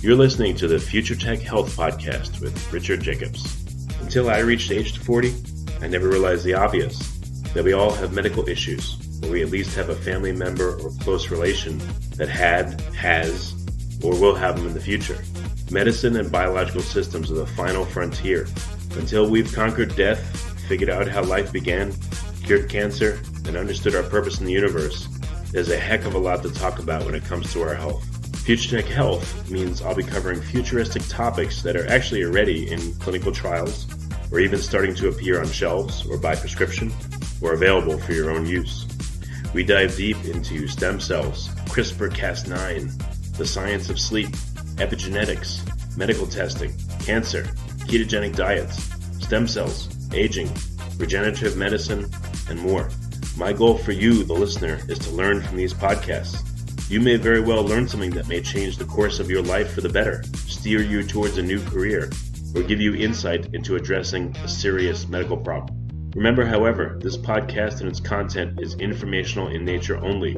You're listening to the Future Tech Health Podcast with Richard Jacobs. Until I reached age 40, I never realized the obvious, that we all have medical issues, or we at least have a family member or close relation that had, has, or will have them in the future. Medicine and biological systems are the final frontier. Until we've conquered death, figured out how life began, cured cancer, and understood our purpose in the universe, there's a heck of a lot to talk about when it comes to our health. Future Tech Health means I'll be covering futuristic topics that are actually already in clinical trials, or even starting to appear on shelves or by prescription, or available for your own use. We dive deep into stem cells, CRISPR-Cas9, the science of sleep, epigenetics, medical testing, cancer, ketogenic diets, stem cells, aging, regenerative medicine, and more. My goal for you, the listener, is to learn from these podcasts. You may very well learn something that may change the course of your life for the better, steer you towards a new career, or give you insight into addressing a serious medical problem. Remember, however, this podcast and its content is informational in nature only.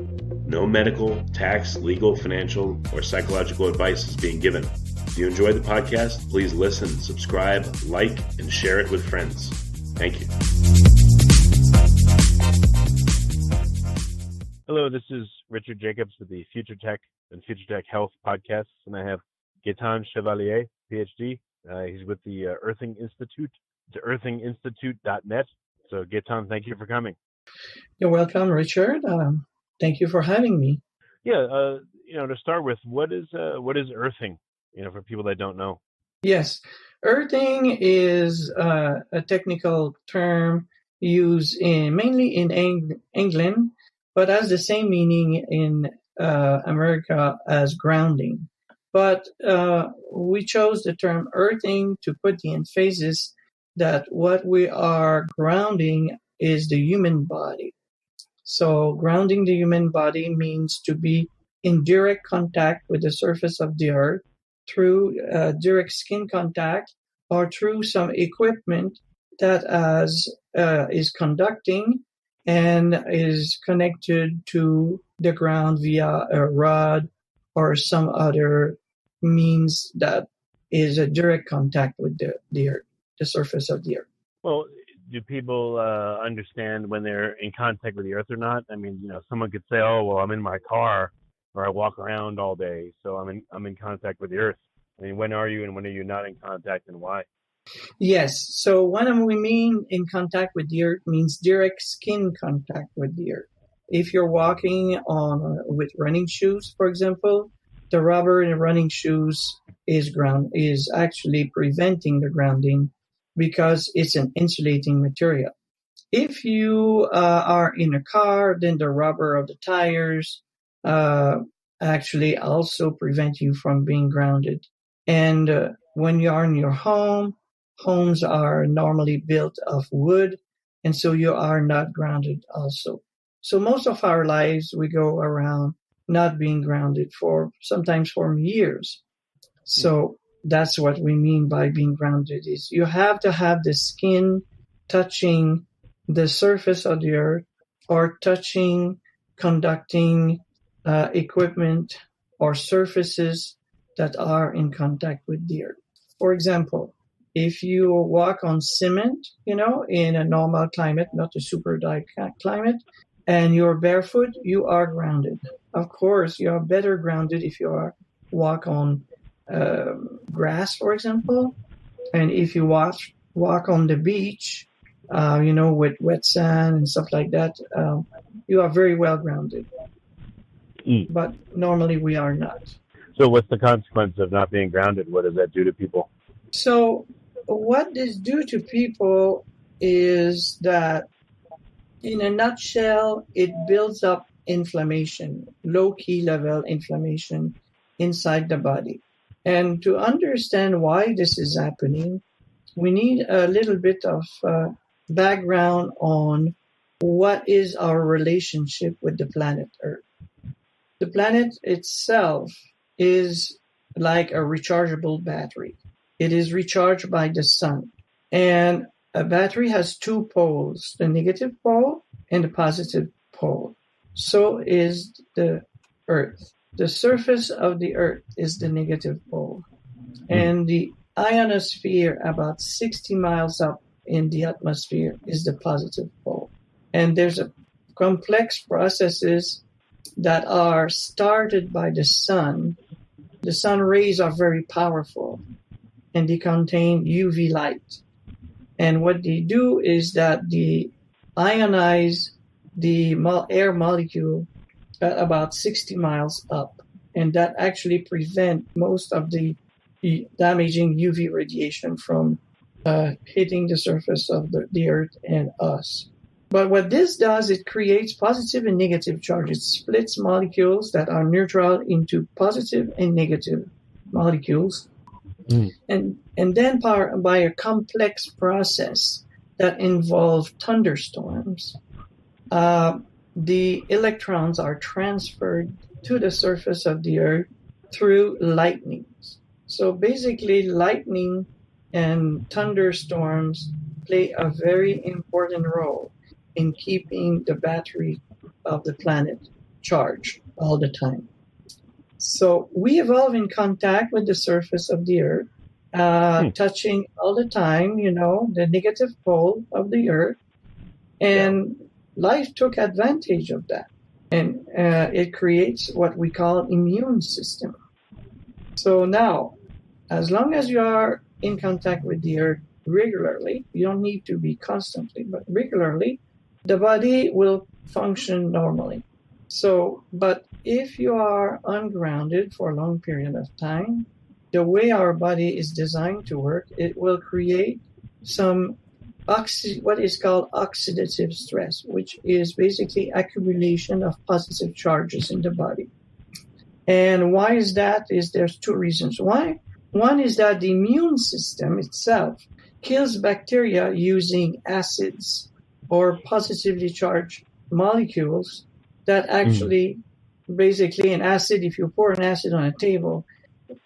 No medical, tax, legal, financial, or psychological advice is being given. If you enjoy the podcast, please listen, subscribe, like, and share it with friends. Thank you. Hello, this is Richard Jacobs with the Future Tech and Future Tech Health podcasts, and I have Gaetan Chevalier, Ph.D. He's with the Earthing Institute. It's earthinginstitute.net. So, Gaetan, thank you for coming. You're welcome, Richard. Thank you for having me. Yeah, to start with, what is earthing? For people that don't know. Yes, earthing is a technical term used mainly in England, but has the same meaning in America as grounding. But we chose the term earthing to put the emphasis that what we are grounding is the human body. So grounding the human body means to be in direct contact with the surface of the earth through direct skin contact or through some equipment that is conducting and is connected to the ground via a rod or some other means that is a direct contact with the earth, the surface of the earth. Well, do people understand when they're in contact with the earth or not? I mean, someone could say, "Oh, well, I'm in my car or I walk around all day, so I'm in contact with the earth." I mean, when are you and when are you not in contact, and why? Yes. So when we mean in contact with the earth means direct skin contact with the earth. If you're walking with running shoes, for example, the rubber in the running shoes is actually preventing the grounding because it's an insulating material. If you are in a car, then the rubber of the tires actually also prevent you from being grounded. And when you are in your homes are normally built of wood, and so you are not grounded also. So most of our lives, we go around not being grounded sometimes for years. So that's what we mean by being grounded is you have to have the skin touching the surface of the earth or touching conducting equipment or surfaces that are in contact with the earth. For example, if you walk on cement, in a normal climate, not a super dry climate, and you're barefoot, you are grounded. Of course, you are better grounded if you walk on grass, for example, and if you walk on the beach, with wet sand and stuff like that, you are very well grounded. But normally we are not. So what's the consequence of not being grounded? What does that do to people? So what this do to people is that, in a nutshell, it builds up inflammation, low-key level inflammation inside the body. And to understand why this is happening, we need a little bit of background on what is our relationship with the planet Earth. The planet itself is like a rechargeable battery. It is recharged by the sun. And a battery has two poles, the negative pole and the positive pole. So is the Earth. The surface of the Earth is the negative pole, and the ionosphere about 60 miles up in the atmosphere is the positive pole. And there's a complex processes that are started by the sun. The sun rays are very powerful, and they contain UV light. And what they do is that they ionize the air molecule at about 60 miles up, and that actually prevent most of the damaging UV radiation from hitting the surface of the Earth and us. But what this does, it creates positive and negative charge. It splits molecules that are neutral into positive and negative molecules. And then by a complex process that involves thunderstorms, the electrons are transferred to the surface of the Earth through lightning. So basically, lightning and thunderstorms play a very important role in keeping the battery of the planet charged all the time. So we evolve in contact with the surface of the Earth, touching all the time, the negative pole of the Earth. And life took advantage of that. And it creates what we call immune system. So now, as long as you are in contact with the Earth regularly, you don't need to be constantly, but regularly, the body will function normally. So, but if you are ungrounded for a long period of time, the way our body is designed to work, it will create some what is called oxidative stress, which is basically accumulation of positive charges in the body. And why is that? There's two reasons why. One is that the immune system itself kills bacteria using acids or positively charged molecules that actually, basically an acid, if you pour an acid on a table,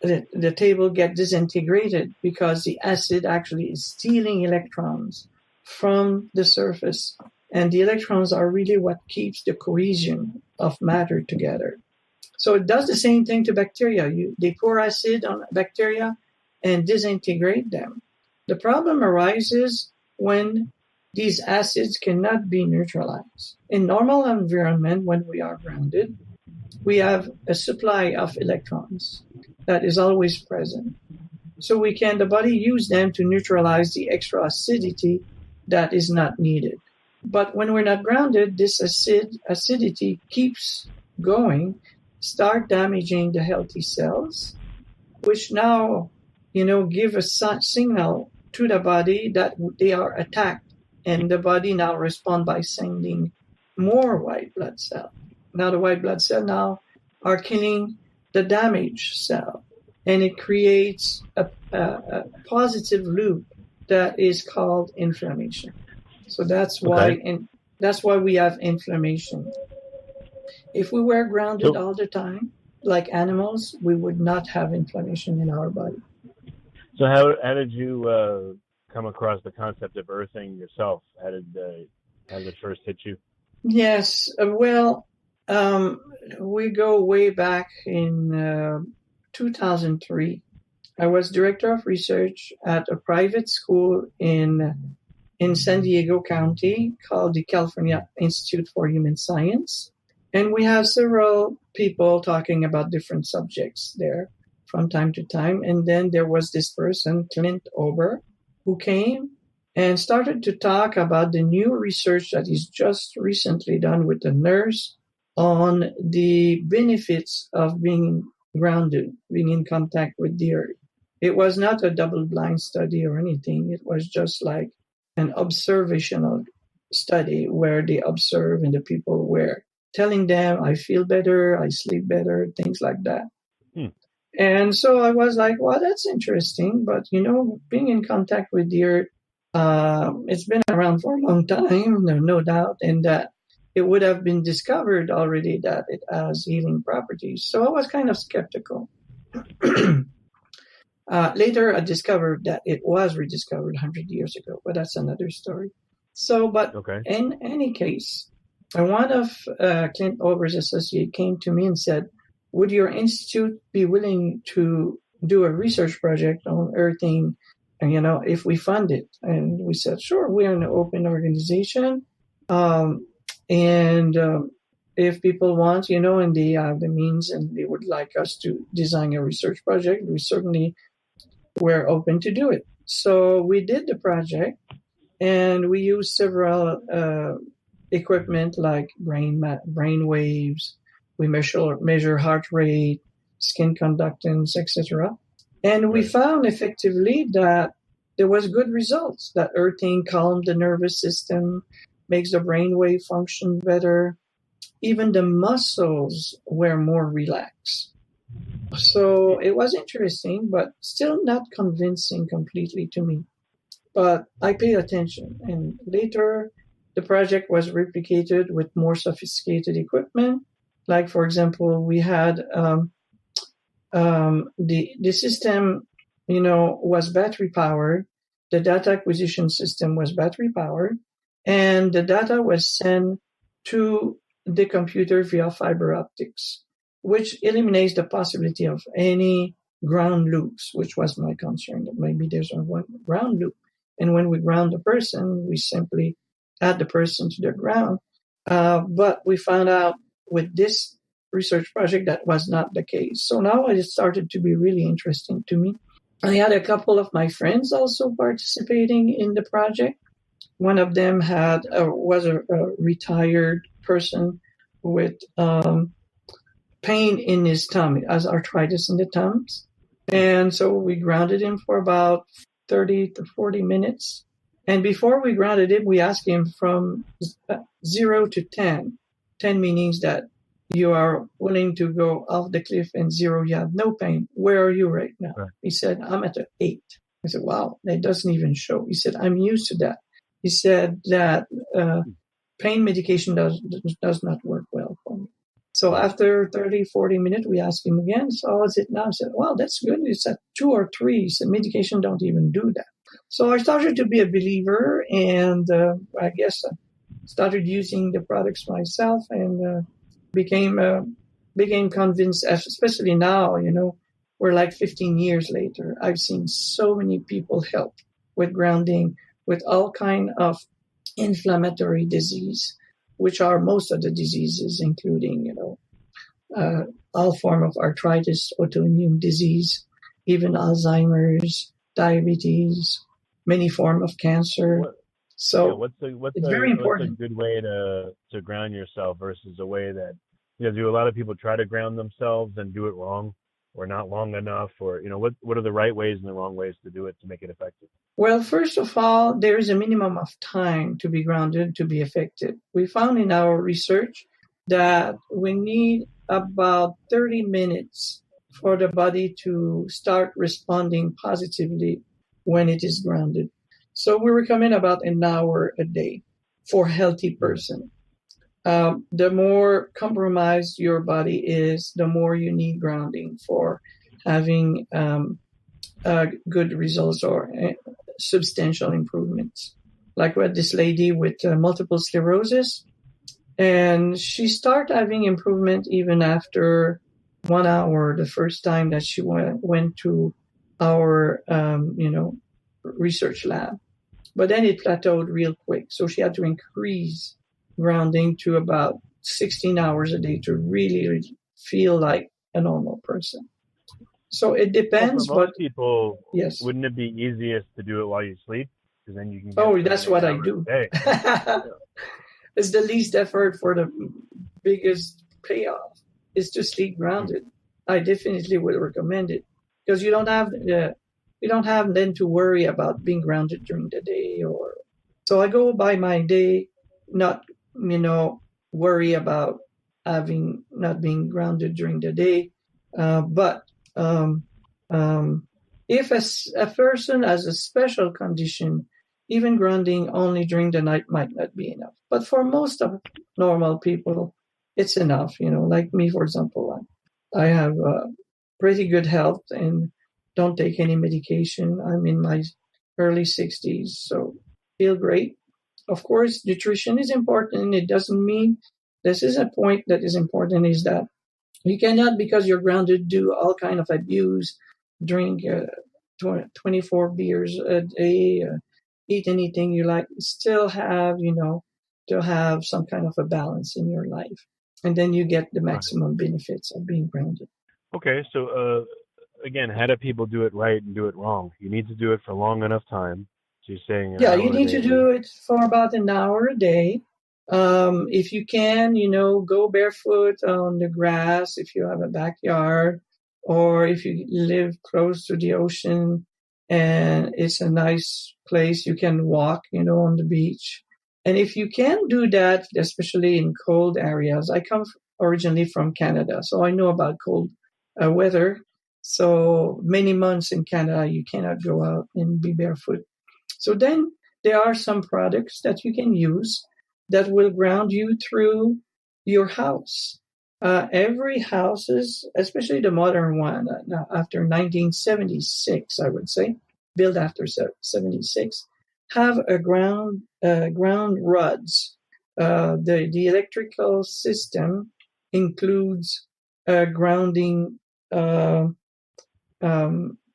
the table gets disintegrated because the acid actually is stealing electrons from the surface. And the electrons are really what keeps the cohesion of matter together. So it does the same thing to bacteria. They pour acid on bacteria and disintegrate them. The problem arises when these acids cannot be neutralized. In normal environment, when we are grounded, we have a supply of electrons that is always present. So the body use them to neutralize the extra acidity that is not needed. But when we're not grounded, this acidity keeps going, start damaging the healthy cells, which now, give a signal to the body that they are attacked. And the body now responds by sending more white blood cells. Now the white blood cells now are killing the damaged cell. And it creates a positive loop that is called inflammation. So that's why we have inflammation. If we were grounded all the time, like animals, we would not have inflammation in our body. So how did you come across the concept of earthing yourself? How did it first hit you? Yes, we go way back in 2003. I was director of research at a private school in San Diego County called the California Institute for Human Science. And we have several people talking about different subjects there from time to time. And then there was this person, Clint Ober, who came and started to talk about the new research that is just recently done with the nurse on the benefits of being grounded, being in contact with the earth. It was not a double-blind study or anything. It was just like an observational study where they observe and the people were telling them, I feel better, I sleep better, things like that. And so I was like, well, that's interesting. But, being in contact with the earth, it's been around for a long time, no doubt, and that it would have been discovered already that it has healing properties. So I was kind of skeptical. Later, I discovered that it was rediscovered 100 years ago, but that's another story. So, but in any case, one of Clint Ober's associates came to me and said, would your institute be willing to do a research project on earthing, if we fund it? And we said, sure, we're an open organization. If people want, and they have the means and they would like us to design a research project, we certainly were open to do it. So we did the project, and we used several equipment like brain waves. We measure heart rate, skin conductance, etc. And we found effectively that there was good results, that earthing calmed the nervous system, makes the brainwave function better. Even the muscles were more relaxed. So it was interesting, but still not convincing completely to me. But I paid attention. And later, the project was replicated with more sophisticated equipment. Like, for example, we had the system, was battery powered. The data acquisition system was battery powered. And the data was sent to the computer via fiber optics, which eliminates the possibility of any ground loops, which was my concern, that maybe there's one ground loop. And when we ground the person, we simply add the person to the ground. But we found out with this research project that was not the case. So now it started to be really interesting to me. I had a couple of my friends also participating in the project. One of them was a retired person with pain in his thumb, as arthritis in the thumbs. And so we grounded him for about 30 to 40 minutes. And before we grounded him, we asked him from 0 to 10. 10 meaning that you are willing to go off the cliff, and 0, you have no pain. Where are you right now? Right. He said, I'm at an 8. I said, wow, that doesn't even show. He said, I'm used to that. He said that pain medication does not work well for me. So after 30, 40 minutes, we asked him again, so how is it now? He said, well, that's good. It's at 2 or 3. He said, medication don't even do that. So I started to be a believer, and I guess I started using the products myself, and became convinced, especially now, we're like 15 years later. I've seen so many people help with grounding, with all kind of inflammatory disease, which are most of the diseases, including, all form of arthritis, autoimmune disease, even Alzheimer's, diabetes, many form of cancer. What's very important. What's a good way to ground yourself versus a way that, do a lot of people try to ground themselves and do it wrong, or not long enough, or, what are the right ways and the wrong ways to do it to make it effective? Well, first of all, there is a minimum of time to be grounded to be effective. We found in our research that we need about 30 minutes for the body to start responding positively when it is grounded. So we recommend about an hour a day for a healthy person. The more compromised your body is, the more you need grounding for having good results or substantial improvements. Like with this lady with multiple sclerosis, and she started having improvement even after 1 hour the first time that she went to our research lab. But then it plateaued real quick, so she had to increase grounding to about 16 hours a day to really feel like a normal person. So it depends. For most people, yes. Wouldn't it be easiest to do it while you sleep? Because then you can. That's what I do. It's the least effort for the biggest payoff is to sleep grounded. I definitely would recommend it because you don't have then to worry about being grounded during the day. So I go by my day, not worry about not being grounded during the day. But if a person has a special condition, even grounding only during the night might not be enough. But for most of normal people, it's enough. Like me, for example, I have pretty good health and don't take any medication. I'm in my early 60s, so feel great. Of course, nutrition is important. It doesn't mean this is a point that is important is that You cannot, because you're grounded, do all kind of abuse, drink 24 beers a day, eat anything you like. Still have, to have some kind of a balance in your life. And then you get the Right. maximum benefits of being grounded. Okay, so again, how do people do it right and do it wrong? You need to do it for long enough time. So you're saying an Yeah, you hour need to daily. do it for about an hour a day. If you can, go barefoot on the grass if you have a backyard, or if you live close to the ocean and it's a nice place, you can walk, on the beach. And if you can do that, especially in cold areas, I come originally from Canada, so I know about cold weather. So many months in Canada, you cannot go out and be barefoot. So then there are some products that you can use that will ground you through your house. Every houses, especially the modern one, after 1976, I would say, built after 76, have a ground rods. The electrical system includes a grounding. I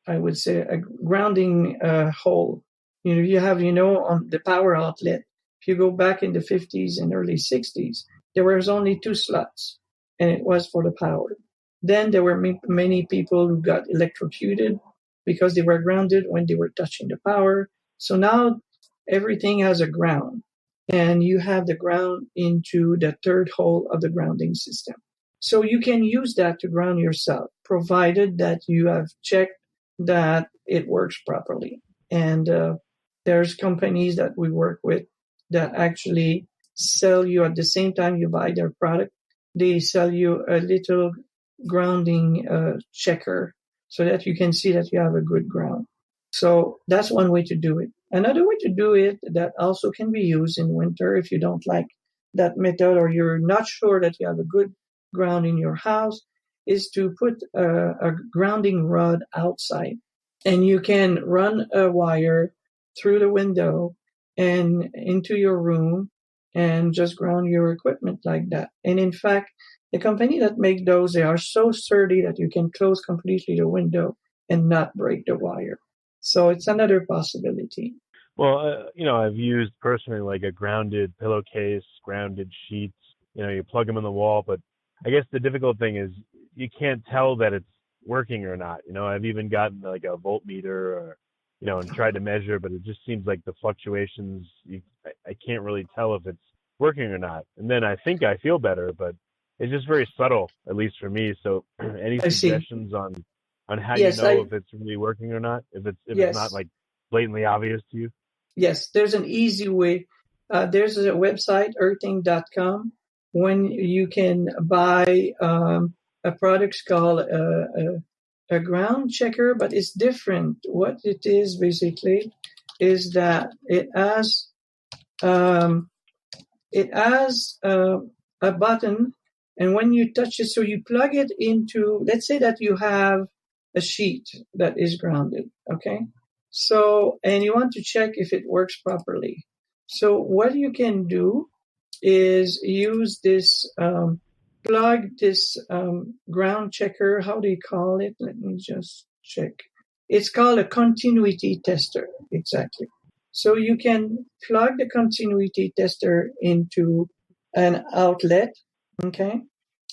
would say a grounding hole. You have, on the power outlet. If you go back in the 50s and early 60s, there was only 2 slots, and it was for the power. Then there were many people who got electrocuted because they were grounded when they were touching the power. So now everything has a ground, and you have the ground into the 3rd hole of the grounding system. So you can use that to ground yourself, provided that you have checked that it works properly. And there's companies that we work with that actually sell you, at the same time you buy their product, they sell you a little grounding checker so that you can see that you have a good ground. So that's one way to do it. Another way to do it that also can be used in winter, if you don't like that method or you're not sure that you have a good ground in your house, is to put a grounding rod outside. And you can run a wire through the window and into your room and just ground your equipment like that. And in fact, the company that make those, they are so sturdy that you can close completely the window and not break the wire. So it's another possibility. Well, I've used personally like a grounded pillowcase, grounded sheets. You plug them in the wall, but I guess the difficult thing is you can't tell that it's working or not. I've even gotten like a voltmeter or, and tried to measure, but it just seems like the fluctuations, I can't really tell if it's working or not. And then I think I feel better, but it's just very subtle, at least for me. So any I see. suggestions on how you Yes, know if it's really working or not, if it's not yes. like blatantly obvious to you? Yes, there's an easy way. There's a website, earthing.com, when you can buy a product called a ground checker, but it's different. What it is basically is that um, it has a button, and when you touch it, so you plug it into, let's say that you have a sheet that is grounded, okay? So, and you want to check if it works properly. So what you can do is use this, plug this ground checker. How do you call it? Let me just check. It's called a continuity tester, exactly. So you can plug the continuity tester into an outlet, okay,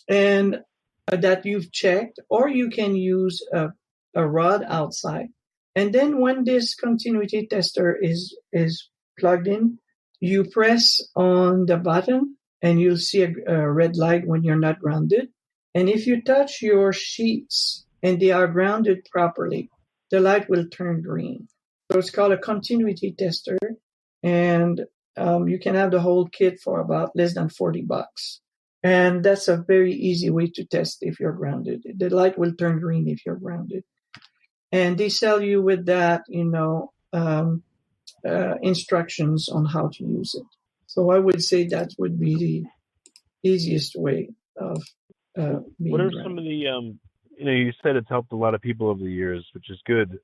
and that you've checked, or you can use a rod outside. And then when this continuity tester is plugged in, you press on the button and you'll see a red light when you're not grounded. And if you touch your sheets and they are grounded properly, the light will turn green. So it's called a continuity tester, and you can have the whole kit for about less than $40. And that's a very easy way to test if you're grounded. The light will turn green if you're grounded. And they sell you with that, instructions on how to use it. So I would say that would be the easiest way of What being are some of grounded. the you said it's helped a lot of people over the years, which is good.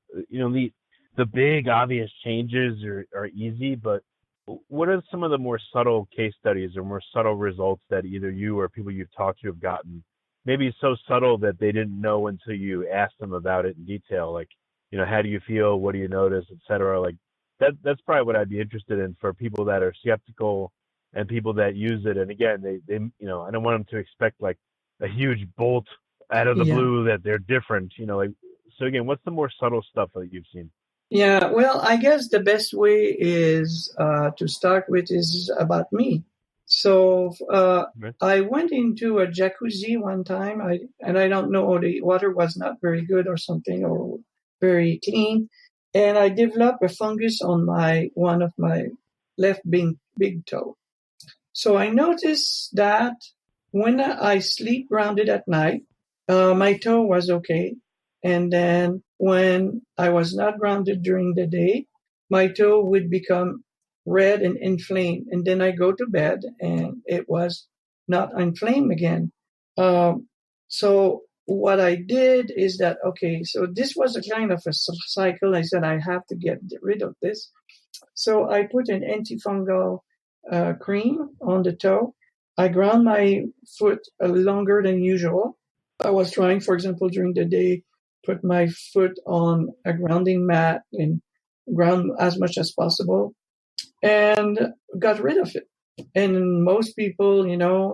The big obvious changes are easy, but what are some of the more subtle case studies or more subtle results that either you or people you've talked to have gotten maybe so subtle that they didn't know until you asked them about it in detail, like, how do you feel, what do you notice, etc. Like that's probably what I'd be interested in for people that are skeptical and people that use it. And again, they I don't want them to expect like a huge bolt out of the Yeah. blue that they're different, like, so again, what's the more subtle stuff that you've seen? Yeah, well, I guess the best way is to start with is about me. So Okay. I went into a jacuzzi one time, and I don't know, the water was not very good or something, or very clean, and I developed a fungus on one of my left big toe. So I noticed that when I sleep grounded at night, my toe was okay. And then when I was not grounded during the day, my toe would become red and inflamed. And then I go to bed and it was not inflamed again. So what I did is that, okay, so this was a kind of a cycle. I said, I have to get rid of this. So I put an antifungal cream on the toe. I ground my foot longer than usual. I was trying, for example, during the day, put my foot on a grounding mat and ground as much as possible and got rid of it. And most people,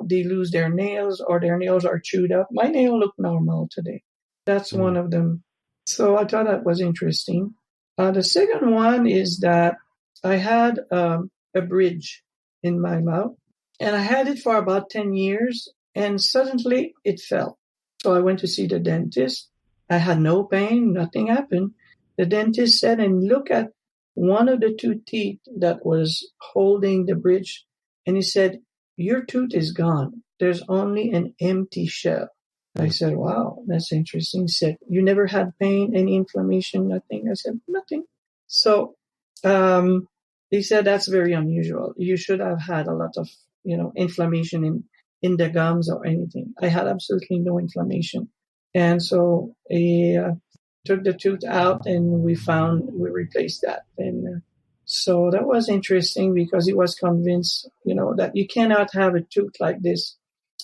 they lose their nails or their nails are chewed up. My nail looked normal today. That's one of them. So I thought that was interesting. The second one is that I had a bridge in my mouth, and I had it for about 10 years, and suddenly it fell. So I went to see the dentist. I had no pain, nothing happened. The dentist said, and look at one of the two teeth that was holding the bridge, and he said, your tooth is gone. There's only an empty shell. I said, wow, that's interesting. He said, you never had pain, any inflammation, nothing? I said, nothing. So he said, that's very unusual. You should have had a lot of, inflammation in the gums or anything. I had absolutely no inflammation. And so he took the tooth out and we replaced that. And so that was interesting because he was convinced, that you cannot have a tooth like this.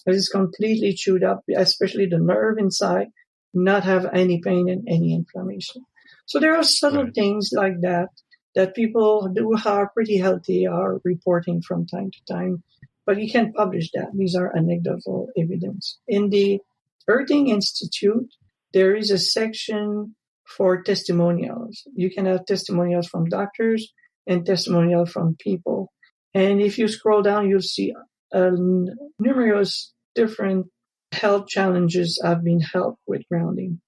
It's completely chewed up, especially the nerve inside, not have any pain and any inflammation. So there are subtle things like that people who are pretty healthy are reporting from time to time, but you can't publish that. These are anecdotal evidence. In the Earthing Institute, there is a section for testimonials. You can have testimonials from doctors and testimonials from people. And if you scroll down, you'll see numerous different health challenges have been helped with grounding.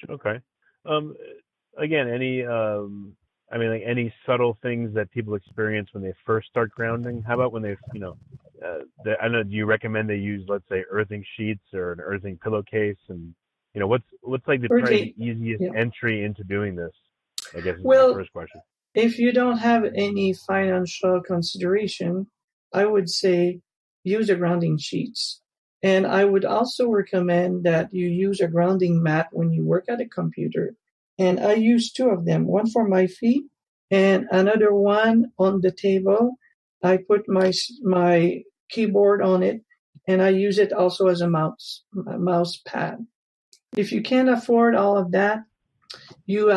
Okay. Again, any subtle things that people experience when they first start grounding? How about when they, I don't know, do you recommend they use, let's say, earthing sheets or an earthing pillowcase? And, what's like probably the easiest entry into doing this? I guess is my first question. If you don't have any financial consideration, I would say use a grounding sheets. And I would also recommend that you use a grounding mat when you work at a computer. And I use two of them, one for my feet and another one on the table. I put my keyboard on it and I use it also as a mouse pad. If you can't afford all of that, you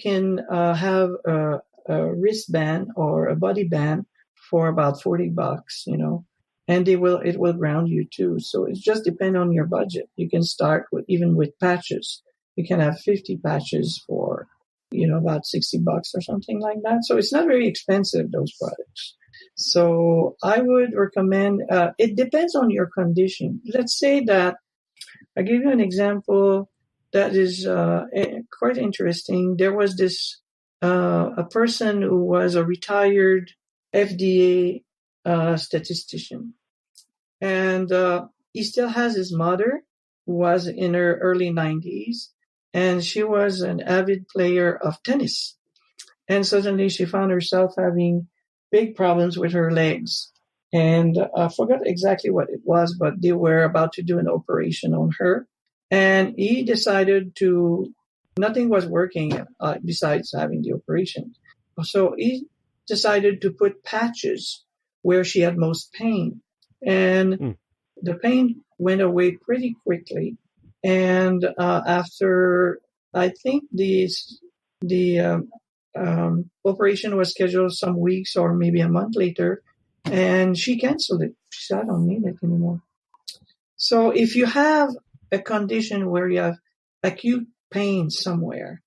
can have a wristband or a body band for about $40, and it will ground you too. So it just depends on your budget. You can start even with patches. You can have 50 patches for, about $60 or something like that. So it's not very expensive, those products. So I would recommend, it depends on your condition. Let's say that, I'll give you an example that is quite interesting. There was a person who was a retired FDA statistician. And he still has his mother, who was in her early 90s, and she was an avid player of tennis. And suddenly she found herself having big problems with her legs. And I forgot exactly what it was, but they were about to do an operation on her. And he decided nothing was working besides having the operation. So he decided to put patches where she had most pain. And the pain went away pretty quickly. And after, I think the operation was scheduled some weeks or maybe a month later, and she canceled it. She said, I don't need it anymore. So if you have a condition where you have acute pain somewhere,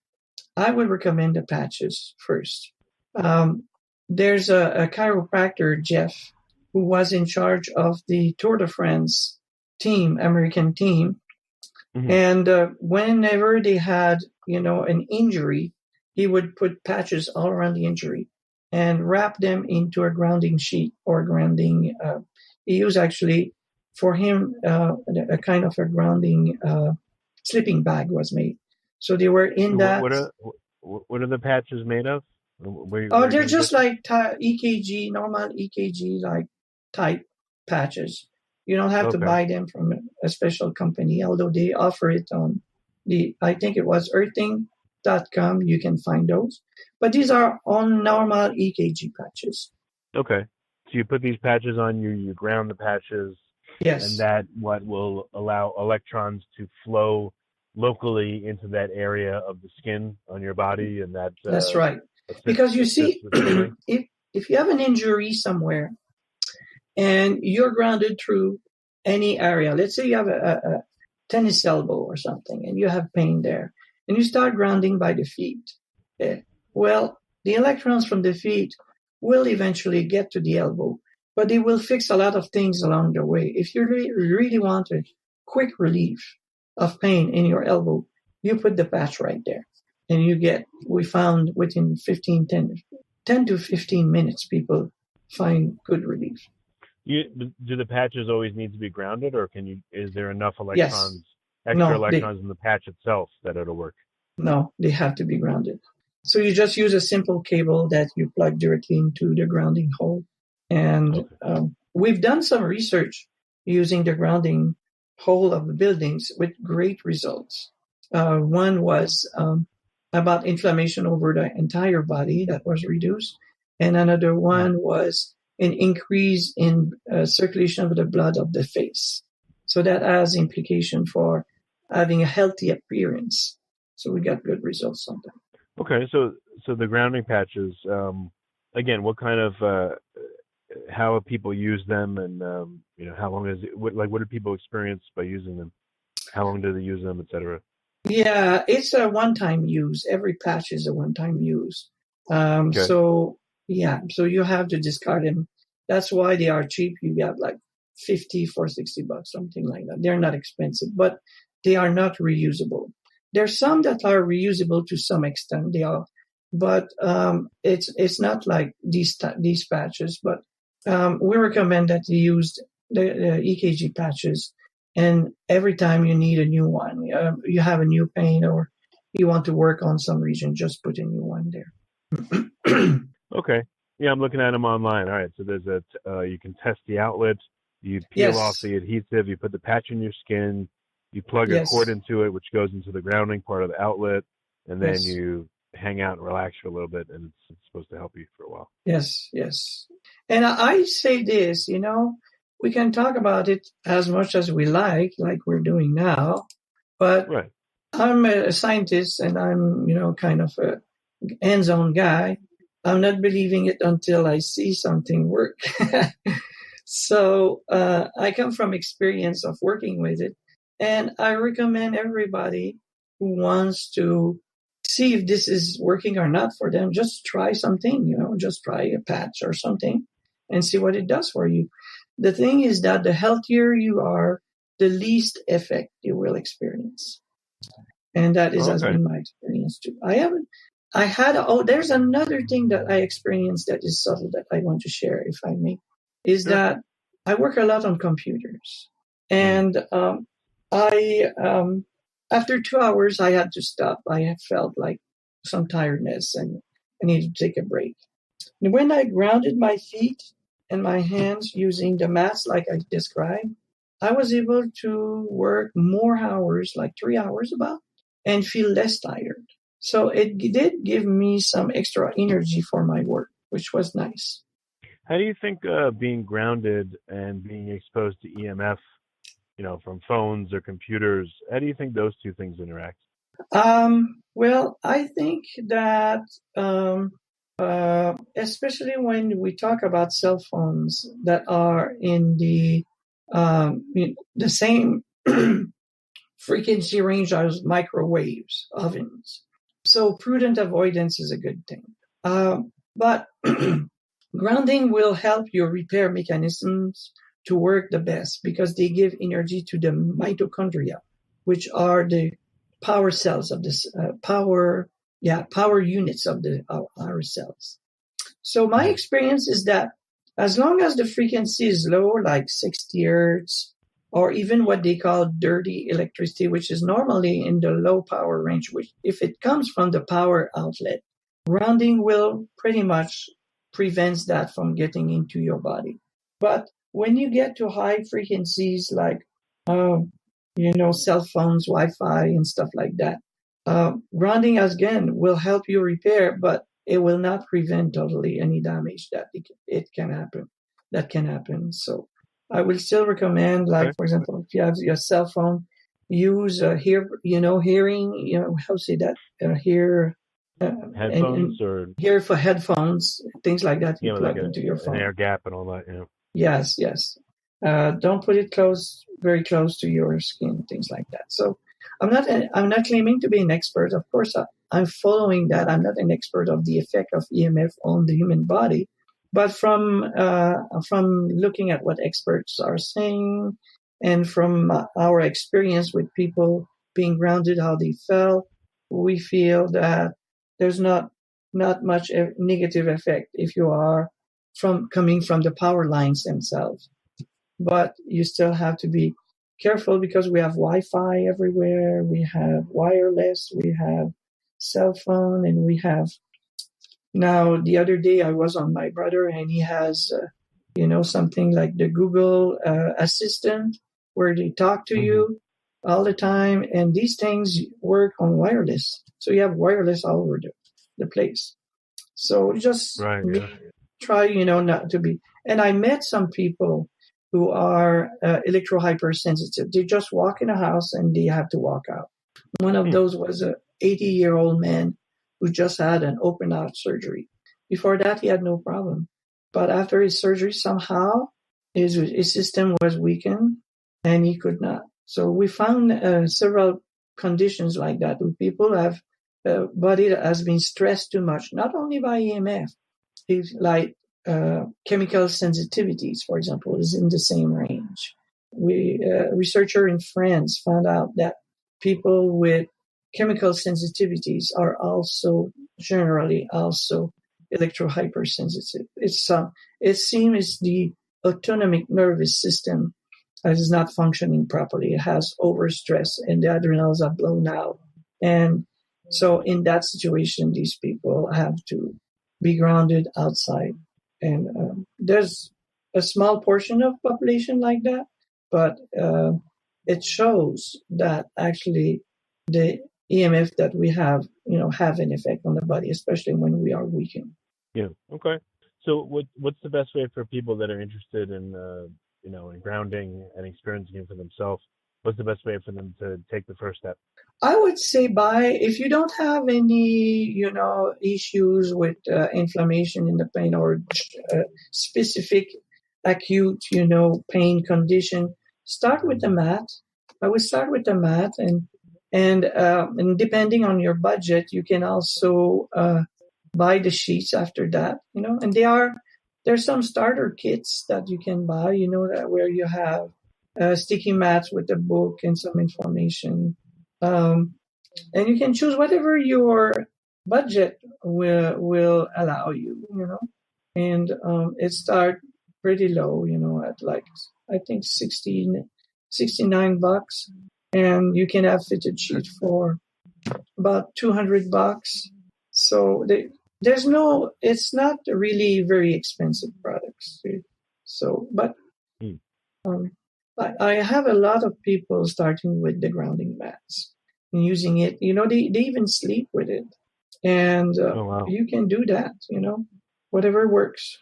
I would recommend the patches first. There's a chiropractor, Jeff, who was in charge of the Tour de France team, American team. Mm-hmm. And whenever they had, an injury, he would put patches all around the injury and wrap them into a grounding sheet or grounding. He used actually, for him, a kind of a grounding sleeping bag was made. So they were in that. What are the patches made of? They're just like EKG, normal EKG like type patches. You don't have to buy them from a special company, although they offer it on I think it was earthing.com. You can find those. But these are on normal EKG patches. Okay. So you put these patches on, you ground the patches. Yes. And that what will allow electrons to flow locally into that area of the skin on your body, and that's right. Because you see, if you have an injury somewhere and you're grounded through any area, let's say you have a tennis elbow or something and you have pain there, and you start grounding by the feet, well, the electrons from the feet will eventually get to the elbow, but they will fix a lot of things along the way. If you really want a quick relief of pain in your elbow, you put the patch right there. And we found within 10 to 15 minutes, people find good relief. Do the patches always need to be grounded, or is there enough electrons, electrons in the patch itself that it'll work? No, they have to be grounded. So you just use a simple cable that you plug directly into the grounding hole. And we've done some research using the grounding hole of the buildings with great results. One was about inflammation over the entire body that was reduced. And another one was an increase in circulation of the blood of the face. So that has implication for having a healthy appearance. So we got good results on that. Okay, so the grounding patches, again, what kind of, how have people used them, and how long is it? What do people experience by using them? How long do they use them, etc.? Yeah, it's a one-time use. Every patch is a one-time use. So you have to discard them. That's why they are cheap. You get like 50 for $60, something like that. They're not expensive, but they are not reusable. There's some that are reusable to some extent. They are, but it's not like these patches. But we recommend that you use the EKG patches. And every time you need a new one, you have a new pain or you want to work on some region, just put a new one there. Okay. Yeah, I'm looking at them online. All right. So there's you can test the outlet. You peel off the adhesive. You put the patch in your skin. You plug a cord into it, which goes into the grounding part of the outlet. And then you hang out and relax for a little bit. And it's supposed to help you for a while. Yes. And I say this, we can talk about it as much as we like we're doing now, but I'm a scientist and I'm, kind of a hands-on guy. I'm not believing it until I see something work. So I come from experience of working with it, and I recommend everybody who wants to see if this is working or not for them, just try something, just try a patch or something and see what it does for you. The thing is that the healthier you are, the least effect you will experience. And that has been my experience too. There's another thing that I experienced that is subtle that I want to share, if I may, is that I work a lot on computers. And after 2 hours, I had to stop. I had felt like some tiredness and I needed to take a break. And when I grounded my feet and my hands using the mats like I described, I was able to work more hours, like 3 hours about, and feel less tired. So it did give me some extra energy for my work, which was nice. How do you think being grounded and being exposed to EMF from phones or computers. How do you think those two things interact? Well, I think that especially when we talk about cell phones that are in the same frequency range as microwaves, ovens. So prudent avoidance is a good thing. But grounding will help your repair mechanisms to work the best because they give energy to the mitochondria, which are the power cells of this power units of our cells. So my experience is that as long as the frequency is low, like 60 hertz, or even what they call dirty electricity, which is normally in the low power range, which if it comes from the power outlet, grounding will pretty much prevent that from getting into your body. But when you get to high frequencies like cell phones, Wi-Fi, and stuff like that, grounding again will help you repair, but it will not prevent totally any damage that it can happen. That can happen. So I will still recommend, like, for example, if you have your cell phone, use hearing, how to say that, headphones or hear for headphones, things like that. You plug like into your phone. An air gap and all that. Yes. Don't put it very close to your skin, things like that. So I'm not claiming to be an expert. Of course, I'm following that. I'm not an expert of the effect of EMF on the human body, but from looking at what experts are saying and from our experience with people being grounded, how they felt, we feel that there's not much negative effect if you are coming from the power lines themselves. But you still have to be careful because we have Wi-Fi everywhere, we have wireless, we have cell phone, and we have now the other day I was on my brother and he has something like the Google Assistant where they talk to you all the time, and these things work on wireless, so you have wireless all over the place. So just try not to be. And I met some people who are electro-hypersensitive. They just walk in a house and they have to walk out. One of those was a 80-year-old man who just had an open heart surgery. Before that, he had no problem. But after his surgery, somehow his system was weakened and he could not. So we found several conditions like that where people have body that has been stressed too much, not only by EMF, like chemical sensitivities, for example, is in the same range. Researcher in France found out that people with chemical sensitivities are also generally electro-hypersensitive. It seems the autonomic nervous system is not functioning properly. It has overstress and the adrenals are blown out. And so in that situation, these people have to be grounded outside. And there's a small portion of population like that, but it shows that actually the EMF that we have an effect on the body, especially when we are weakened. Yeah. Okay. So what's the best way for people that are interested in in grounding and experiencing it for themselves? What's the best way for them to take the first step? I would say if you don't have any, issues with inflammation in the pain or specific acute, pain condition, start with the mat. I would start with the mat, and depending on your budget, you can also buy the sheets after that, and there's some starter kits that you can buy, that where you have sticky mats with a book and some information. And you can choose whatever your budget will allow you, and it starts pretty low, at like, I think $69, and you can have fitted sheet for about $200. So it's not really very expensive products. So, but I have a lot of people starting with the grounding mats and using it. They even sleep with it. And you can do that, whatever works.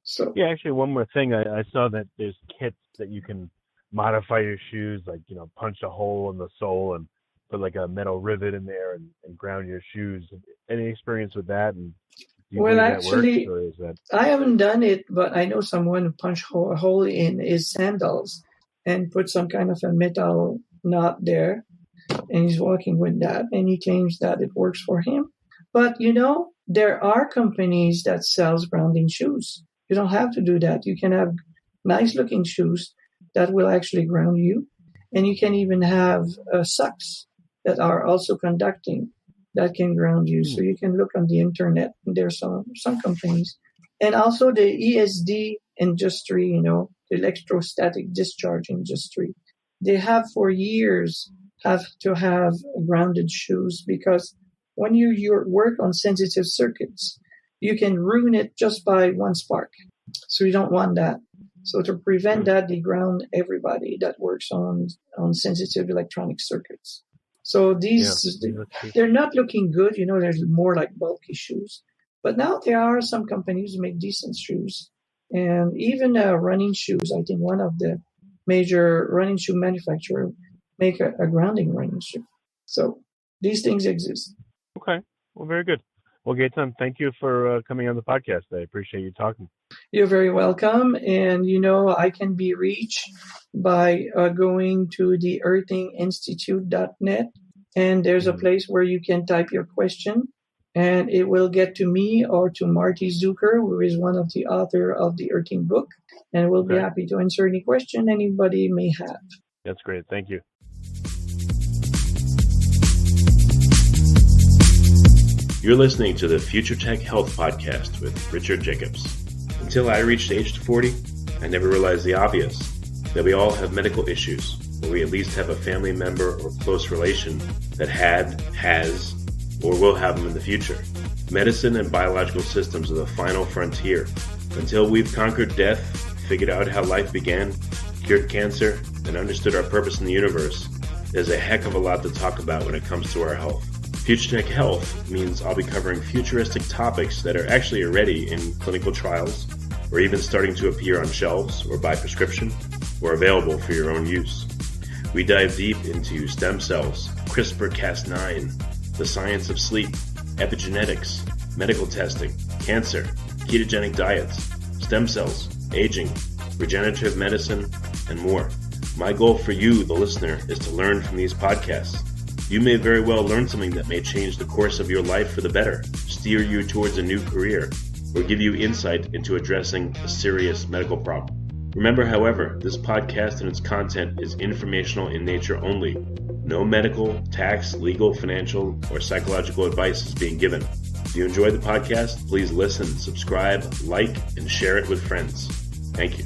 So yeah, actually, one more thing. I saw that there's kits that you can modify your shoes, like, punch a hole in the sole and put like a metal rivet in there and ground your shoes. Any experience with that? And do you Well, believe actually, that works, or is that? I haven't done it, but I know someone who punched a hole in his sandals and put some kind of a metal knot there, and he's walking with that, and he claims that it works for him. But, there are companies that sells grounding shoes. You don't have to do that. You can have nice-looking shoes that will actually ground you, and you can even have socks that are also conducting that can ground you. So you can look on the internet, and there's some companies. And also the ESD industry, the electrostatic discharge industry, they have for years have to have grounded shoes, because when you work on sensitive circuits, you can ruin it just by one spark. So you don't want that. So to prevent that, they ground everybody that works on sensitive electronic circuits. So they're not looking good. There's more like bulky shoes. But now there are some companies who make decent shoes. And even running shoes. I think one of the major running shoe manufacturers make a grounding running shoe. So these things exist. Okay. Well, very good. Well, Gaetan, thank you for coming on the podcast. I appreciate you talking. You're very welcome. And, I can be reached by going to the earthinginstitute.net. And there's a place where you can type your question, and it will get to me or to Marty Zucker, who is one of the author of the Earthing book. And we'll be happy to answer any question anybody may have. That's great. Thank you. You're listening to the Future Tech Health Podcast with Richard Jacobs. Until I reached age 40, I never realized the obvious, that we all have medical issues, or we at least have a family member or close relation that has, or will have them in the future. Medicine and biological systems are the final frontier. Until we've conquered death, figured out how life began, cured cancer, and understood our purpose in the universe, there's a heck of a lot to talk about when it comes to our health. Future Tech Health means I'll be covering futuristic topics that are actually already in clinical trials, or even starting to appear on shelves or by prescription, or available for your own use. We dive deep into stem cells, CRISPR-Cas9, the science of sleep, epigenetics, medical testing, cancer, ketogenic diets, stem cells, aging, regenerative medicine, and more. My goal for you, the listener, is to learn from these podcasts. You may very well learn something that may change the course of your life for the better, steer you towards a new career, or give you insight into addressing a serious medical problem. Remember, however, this podcast and its content is informational in nature only. No medical, tax, legal, financial, or psychological advice is being given. If you enjoyed the podcast, please listen, subscribe, like, and share it with friends. Thank you.